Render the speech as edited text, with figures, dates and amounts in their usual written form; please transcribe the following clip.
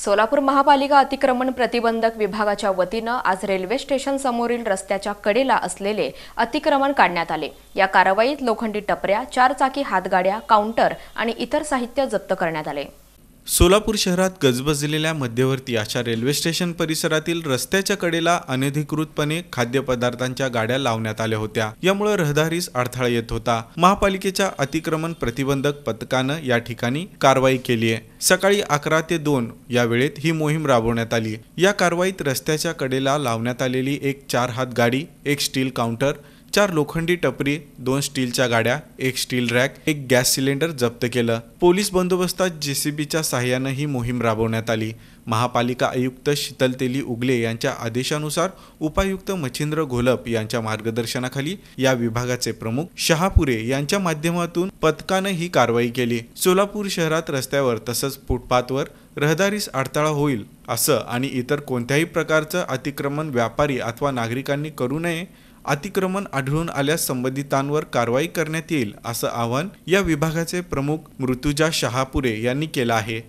सोलापूर महापालिका अतिक्रमण प्रतिबंधक विभागाच्या वतीनं आज रेल्वे स्टेशन समोरील रस्त्याच्या कडेला असलेले अतिक्रमण काढण्यात आले। या कारवाईत लोखंडी टपऱ्या, 4 चाकी हातगाड्या, काउंटर आणि इतर साहित्य जप्त करण्यात आले। सोलापूर शहरात गजबजलेल्या मध्यवर्ती अशा रेल्वे स्टेशन परिसरातील रस्त्याच्या कडेला अनधिकृतपणे खाद्यपदार्थांच्या गाड्या लावण्यात आल्या होत्या। यामुळे रहदारीस अडथळा येत होता। महापालिकेच्या अतिक्रमण प्रतिबंधक पथकानं या ठिकाणी कारवाई केली आहे। सकाळी 11 ते 2 या वेळेत ही मोहीम राबवण्यात आली। या कारवाईत रस्त्याच्या कडेला लावण्यात आलेली एक 4 हात गाडी, एक स्टील काउंटर, 4 लोखंडी टपरी, 2 स्टीलच्या गाड्या, एक स्टील रॅक, एक गॅस सिलेंडर जप्त केलं। पोलीस बंदोबस्तात जेसीबीच्या सहाय्याने ही मोहीम राबवण्यात आली। महापालिका आयुक्त शीतल तेली उगले यांच्या आदेशानुसार उपायुक्त मच्छिंद्र घोलप यांच्या मार्गदर्शनाखाली या विभागाचे प्रमुख शहापुरे यांच्या माध्यमातून पथकाने ही कारवाई केली। सोलापूर शहरात रस्त्यावर तसंच फुटपाथवर रहदारीस अडथळा होईल असं आणि इतर कोणत्याही प्रकारचं अतिक्रमण व्यापारी अथवा नागरिकांनी करू नये। अतिक्रमण आढळून आल्यास संबंधितांवर कारवाई करण्यात येईल असं आवाहन या विभागाचे प्रमुख मृत्युजा शहापुरे यांनी केलं आहे।